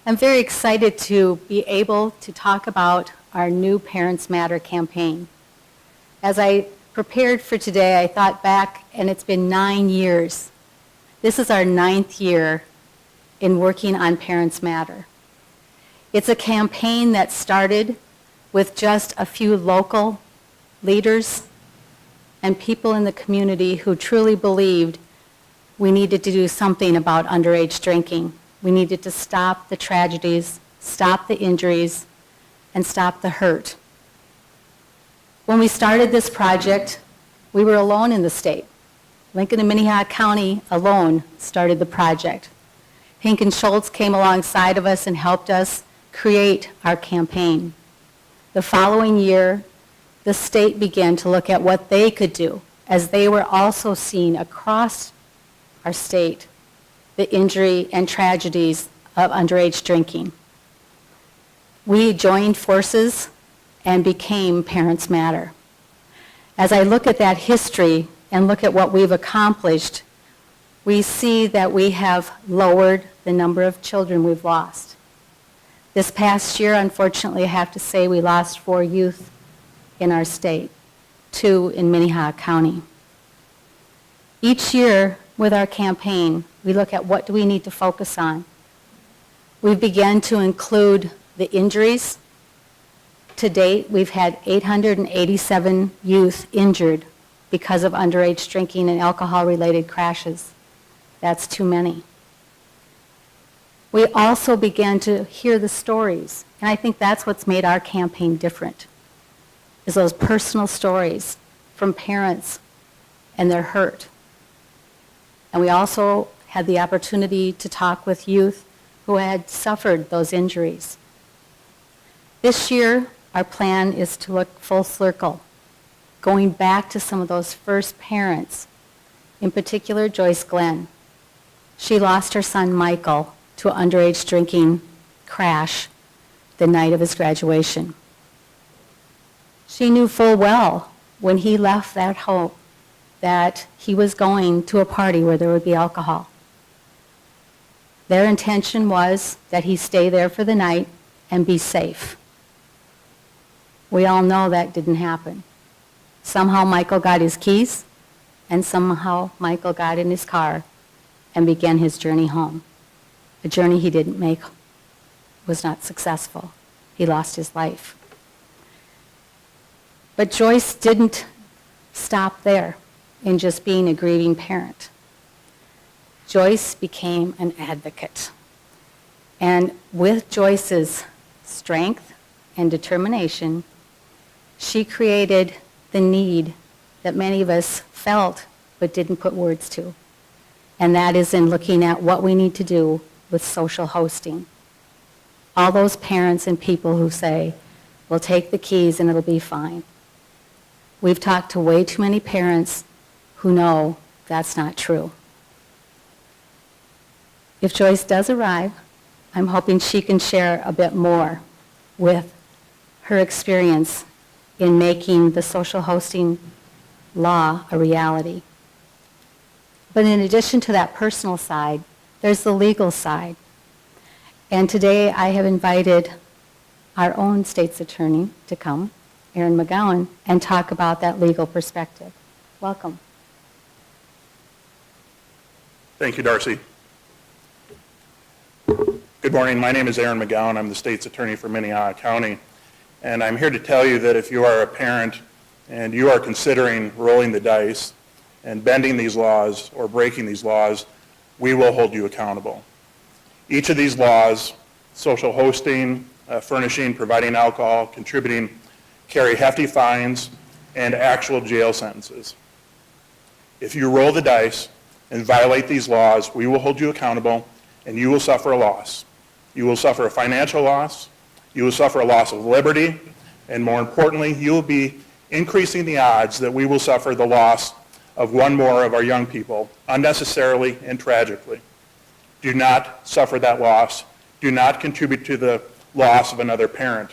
I'm very excited to be able to talk about our new Parents Matter campaign. As I prepared for today, I thought back, and it's been 9 years. This is our 9th year in working on Parents Matter. It's a campaign that started with just a few local leaders and people in the community who truly believed we needed to do something about underage drinking. We needed to stop the tragedies, stop the injuries, and stop the hurt. When we started this project, we were alone in the state. Lincoln and Minnehaha County alone started the project. Hink and Schultz came alongside of us and helped us create our campaign. The following year, the state began to look at what they could do, as they were also seeing across our state the injury and tragedies of underage drinking. We joined forces and became Parents Matter. As I look at that history and look at what we've accomplished, we see that we have lowered the number of children we've lost. This past year, unfortunately, I have to say we lost 4 youth in our state, 2 in Minnehaha County. Each year with our campaign, we look at what do we need to focus on. We've begun to include the injuries. To date, we've had 887 youth injured because of underage drinking and alcohol-related crashes. That's too many. We also began to hear the stories, and I think that's what's made our campaign different, is those personal stories from parents and their hurt. And we also had the opportunity to talk with youth who had suffered those injuries. This year, our plan is to look full circle, going back to some of those first parents, in particular Joyce Glenn. She lost her son Michael to an underage drinking crash the night of his graduation. She knew full well when he left that home that he was going to a party where there would be alcohol. Their intention was that he stay there for the night and be safe. We all know that didn't happen. Somehow Michael got his keys, and somehow Michael got in his car and began his journey home. A journey he didn't make, was not successful. He lost his life. But Joyce didn't stop there in just being a grieving parent. Joyce became an advocate. And with Joyce's strength and determination, she created the need that many of us felt but didn't put words to. And that is in looking at what we need to do with social hosting. All those parents and people who say, we'll take the keys and it'll be fine. We've talked to way too many parents who know that's not true. If Joyce does arrive, I'm hoping she can share a bit more with her experience in making the social hosting law a reality. But in addition to that personal side, there's the legal side. And today I have invited our own state's attorney to come, Aaron McGowan, and talk about that legal perspective. Welcome. Thank you, Darcy. Good morning. My name is Aaron McGowan. I'm the state's attorney for Minnehaha County. And I'm here to tell you that if you are a parent and you are considering rolling the dice and bending these laws or breaking these laws, we will hold you accountable. Each of these laws, social hosting, furnishing, providing alcohol, contributing, carry hefty fines and actual jail sentences. If you roll the dice and violate these laws, we will hold you accountable and you will suffer a loss. You will suffer a financial loss, you will suffer a loss of liberty, and more importantly, you will be increasing the odds that we will suffer the loss of one more of our young people, unnecessarily and tragically. Do not suffer that loss. Do not contribute to the loss of another parent.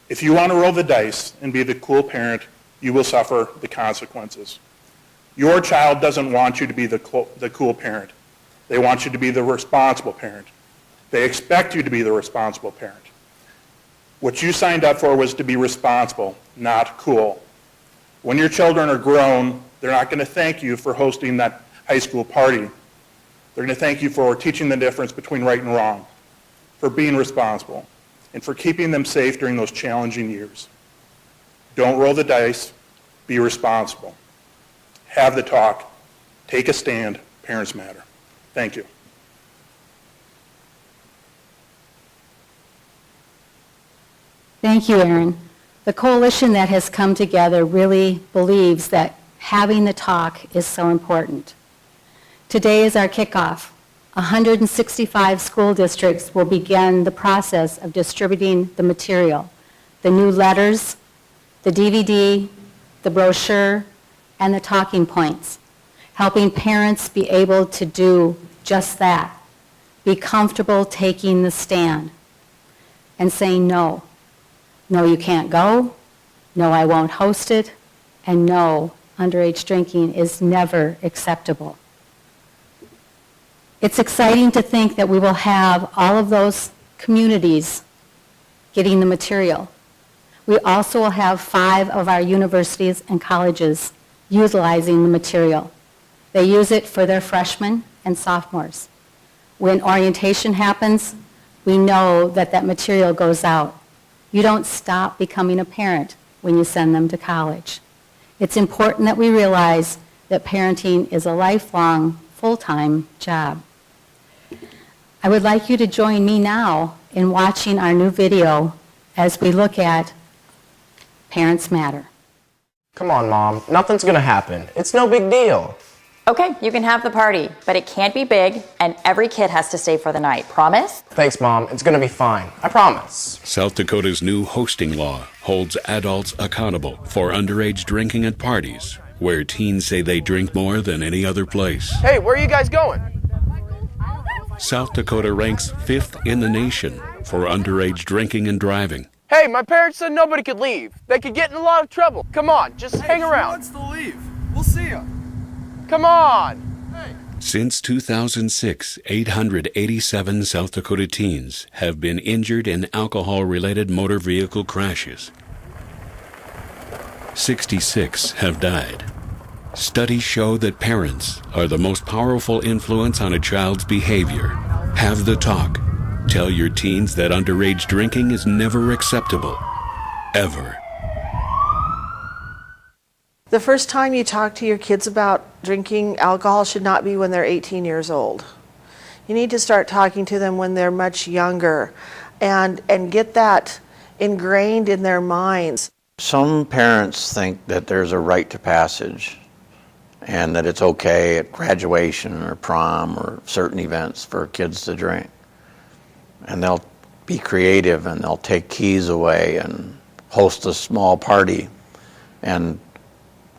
If you want to roll the dice and be the cool parent, you will suffer the consequences. Your child doesn't want you to be the cool parent. They want you to be the responsible parent. They expect you to be the responsible parent. What you signed up for was to be responsible, not cool. When your children are grown, they're not going to thank you for hosting that high school party. They're going to thank you for teaching the difference between right and wrong, for being responsible, and for keeping them safe during those challenging years. Don't roll the dice. Be responsible. Have the talk. Take a stand. Parents matter. Thank you. Thank you, Aaron. The coalition that has come together really believes that having the talk is so important. Today is our kickoff. 165 school districts will begin the process of distributing the material, the new letters, the DVD, the brochure, and the talking points, helping parents be able to do just that, be comfortable taking the stand and saying no. No, you can't go. No, I won't host it. And no, underage drinking is never acceptable. It's exciting to think that we will have all of those communities getting the material. We also will have 5 of our universities and colleges utilizing the material. They use it for their freshmen and sophomores. When orientation happens, we know that that material goes out. You don't stop becoming a parent when you send them to college. It's important that we realize that parenting is a lifelong, full-time job. I would like you to join me now in watching our new video as we look at Parents Matter. Come on, Mom. Nothing's gonna happen. It's no big deal. Okay, you can have the party, but it can't be big, and every kid has to stay for the night. Promise? Thanks, Mom. It's gonna be fine. I promise. South Dakota's new hosting law holds adults accountable for underage drinking at parties, where teens say they drink more than any other place. Hey, where are you guys going? South Dakota ranks 5th in the nation for underage drinking and driving. Hey, my parents said nobody could leave. They could get in a lot of trouble. Come on, just hang around. Who wants to leave? We'll see ya. Come on. Since 2006, 887 South Dakota teens have been injured in alcohol-related motor vehicle crashes. 66 have died. Studies show that parents are the most powerful influence on a child's behavior. Have the talk. Tell your teens that underage drinking is never acceptable. Ever. The first time you talk to your kids about drinking alcohol should not be when they're 18 years old. You need to start talking to them when they're much younger and get that ingrained in their minds. Some parents think that there's a rite to passage and that it's okay at graduation or prom or certain events for kids to drink. And they'll be creative and they'll take keys away and host a small party and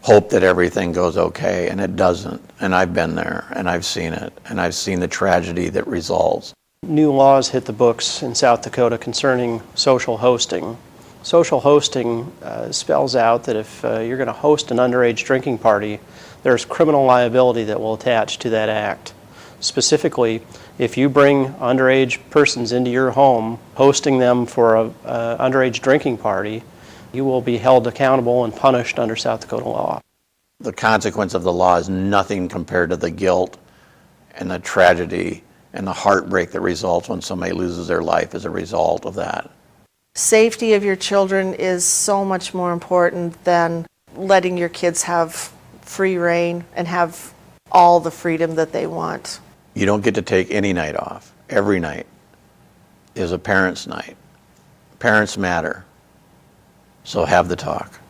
hope that everything goes okay, and it doesn't. And I've been there, and I've seen it, and I've seen the tragedy that results. New laws hit the books in South Dakota concerning social hosting. Social hosting spells out that if you're going to host an underage drinking party, there's criminal liability that will attach to that act. Specifically, if you bring underage persons into your home, hosting them for an underage drinking party, you will be held accountable and punished under South Dakota law. The consequence of the law is nothing compared to the guilt and the tragedy and the heartbreak that results when somebody loses their life as a result of that. Safety of your children is so much more important than letting your kids have free reign and have all the freedom that they want. You don't get to take any night off. Every night is a parent's night. Parents matter. So have the talk.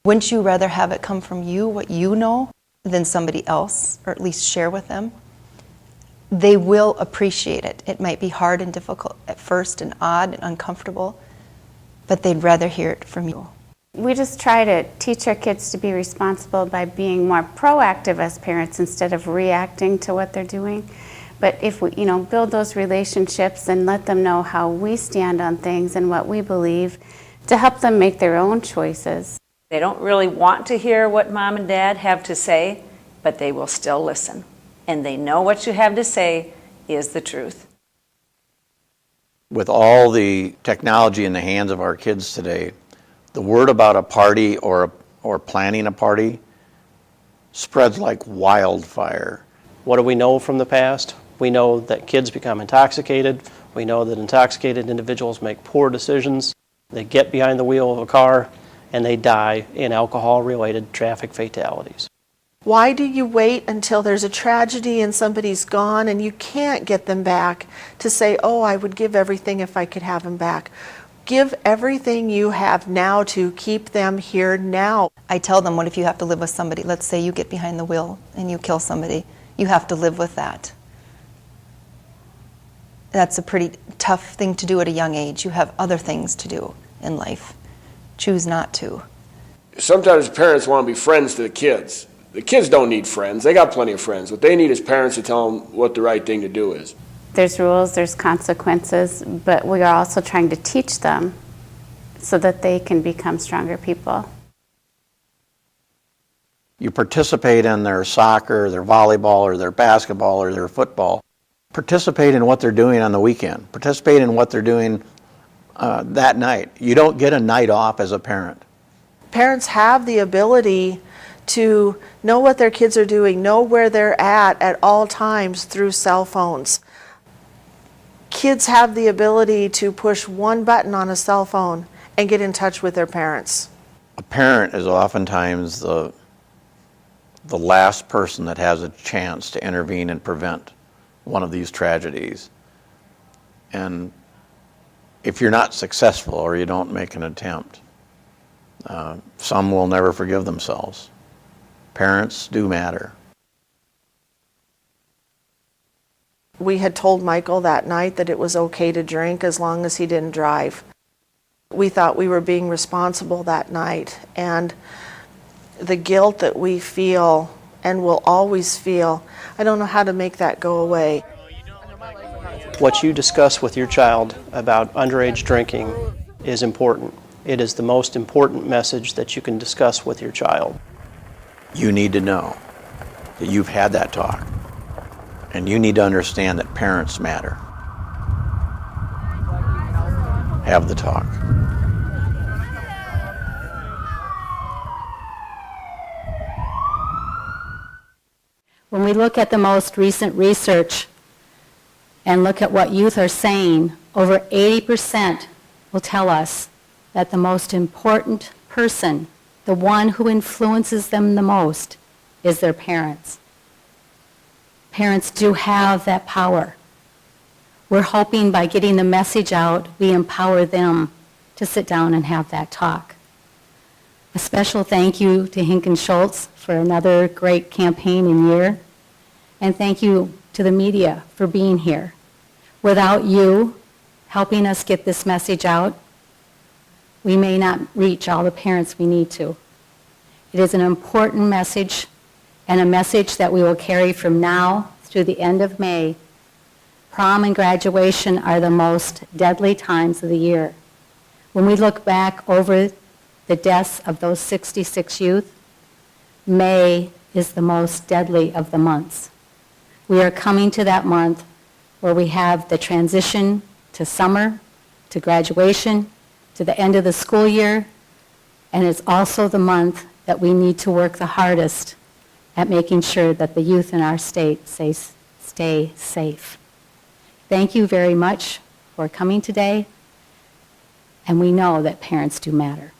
Wouldn't you rather have it come from you, what you know, than somebody else, or at least share with them? They will appreciate it. It might be hard and difficult at first and odd and uncomfortable, but they'd rather hear it from you. We just try to teach our kids to be responsible by being more proactive as parents instead of reacting to what they're doing. But if we, build those relationships and let them know how we stand on things and what we believe, to help them make their own choices. They don't really want to hear what mom and dad have to say, but they will still listen. And they know what you have to say is the truth. With all the technology in the hands of our kids today, the word about a party or planning a party spreads like wildfire. What do we know from the past? We know that kids become intoxicated. We know that intoxicated individuals make poor decisions. They get behind the wheel of a car and they die in alcohol-related traffic fatalities. Why do you wait until there's a tragedy and somebody's gone and you can't get them back to say, oh, I would give everything if I could have them back? Give everything you have now to keep them here now. I tell them, what if you have to live with somebody? Let's say you get behind the wheel and you kill somebody. You have to live with that. That's a pretty tough thing to do at a young age. You have other things to do in life. Choose not to. Sometimes parents want to be friends to the kids. The kids don't need friends. They got plenty of friends. What they need is parents to tell them what the right thing to do is. There's rules, there's consequences, but we are also trying to teach them so that they can become stronger people. You participate in their soccer, their volleyball, or their basketball, or their football. Participate in what they're doing on the weekend. Participate in what they're doing that night. You don't get a night off as a parent. Parents have the ability to know what their kids are doing, know where they're at all times through cell phones. Kids have the ability to push one button on a cell phone and get in touch with their parents. A parent is oftentimes the last person that has a chance to intervene and prevent one of these tragedies. And if you're not successful or you don't make an attempt, some will never forgive themselves. Parents do matter. We had told Michael that night that it was okay to drink as long as he didn't drive. We thought we were being responsible that night, and the guilt that we feel and will always feel, I don't know how to make that go away. What you discuss with your child about underage drinking is important. It is the most important message that you can discuss with your child. You need to know that you've had that talk, and you need to understand that parents matter. Have the talk. When we look at the most recent research and look at what youth are saying, over 80% will tell us that the most important person, the one who influences them the most, is their parents. Parents do have that power. We're hoping by getting the message out, we empower them to sit down and have that talk. A special thank you to Hinken Schultz for another great campaign and year. And thank you to the media for being here. Without you helping us get this message out, we may not reach all the parents we need to. It is an important message, and a message that we will carry from now through the end of May. Prom and graduation are the most deadly times of the year. When we look back over the deaths of those 66 youth, May is the most deadly of the months. We are coming to that month where we have the transition to summer, to graduation, to the end of the school year, and it's also the month that we need to work the hardest at making sure that the youth in our state stay safe. Thank you very much for coming today, and we know that parents do matter.